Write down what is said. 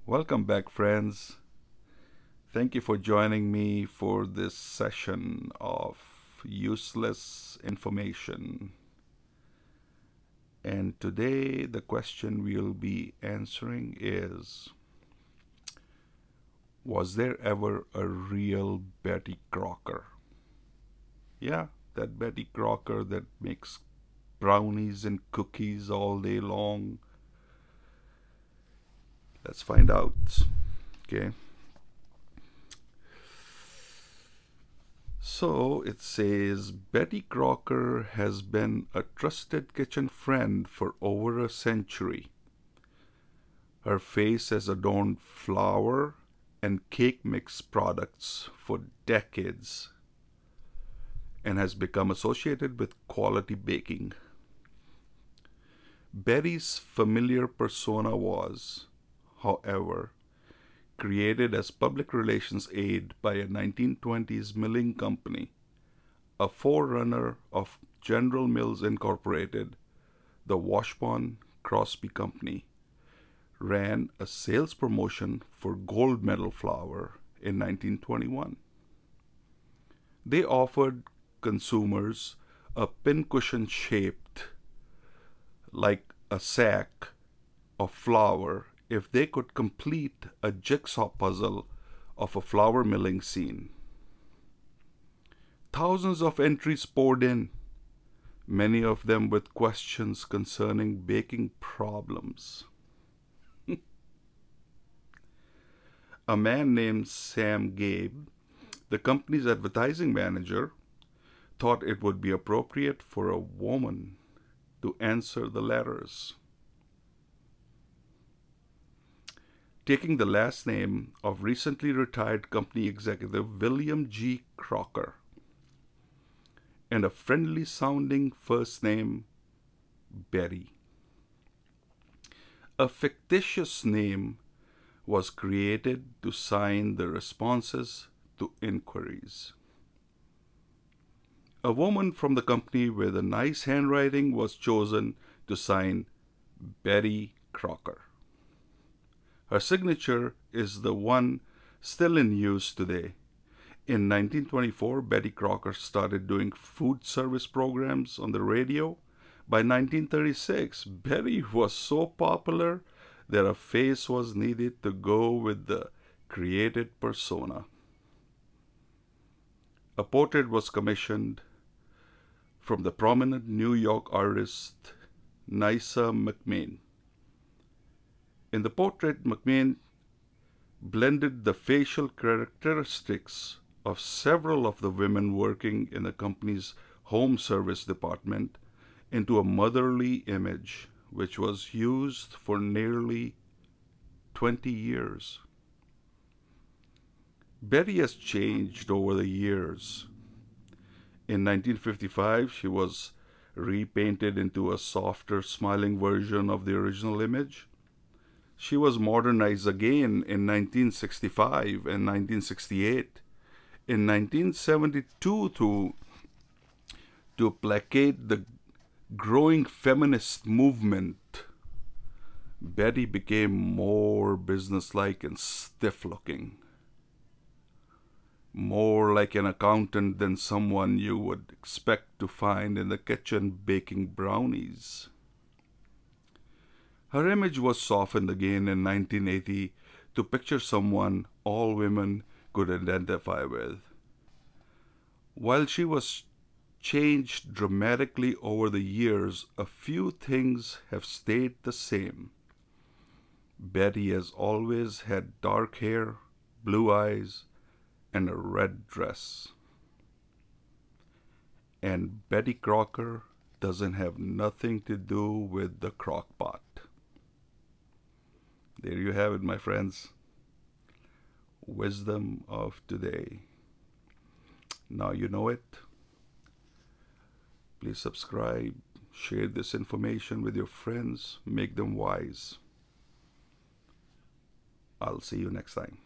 Welcome back, friends. Thank you for joining me for this session of useless information. And today, the question we'll be answering is, was there ever a real Betty Crocker? Yeah, that Betty Crocker that makes brownies and cookies all day long. Let's find out. Okay. So it says Betty Crocker has been a trusted kitchen friend for over a century. Her face has adorned flour and cake mix products for decades and has become associated with quality baking. Betty's familiar persona was, however, created as public relations aide by a 1920s milling company, a forerunner of General Mills Incorporated. The Washburn Crosby Company ran a sales promotion for gold medal flour in 1921. They offered consumers a pincushion shaped like a sack of flour if they could complete a jigsaw puzzle of a flour milling scene. Thousands of entries poured in, many of them with questions concerning baking problems. A man named Sam Gabe, the company's advertising manager, thought it would be appropriate for a woman to answer the letters. Taking the last name of recently retired company executive William G. Crocker and a friendly sounding first name, Betty. A fictitious name was created to sign the responses to inquiries. A woman from the company with a nice handwriting was chosen to sign Betty Crocker. Her signature is the one still in use today. In 1924, Betty Crocker started doing food service programs on the radio. By 1936, Betty was so popular that a face was needed to go with the created persona. A portrait was commissioned from the prominent New York artist Nyssa McMain. In the portrait, McMain blended the facial characteristics of several of the women working in the company's home service department into a motherly image, which was used for nearly 20 years. Betty has changed over the years. In 1955, she was repainted into a softer, smiling version of the original image. She was modernized again in 1965 and 1968. In 1972, to placate the growing feminist movement, Betty became more businesslike and stiff-looking, more like an accountant than someone you would expect to find in the kitchen baking brownies. Her image was softened again in 1980 to picture someone all women could identify with. While she was changed dramatically over the years, a few things have stayed the same. Betty has always had dark hair, blue eyes, and a red dress. And Betty Crocker doesn't have nothing to do with the crock pot. There you have it, my friends. Wisdom of today. Now you know it. Please subscribe, share this information with your friends, make them wise. I'll see you next time.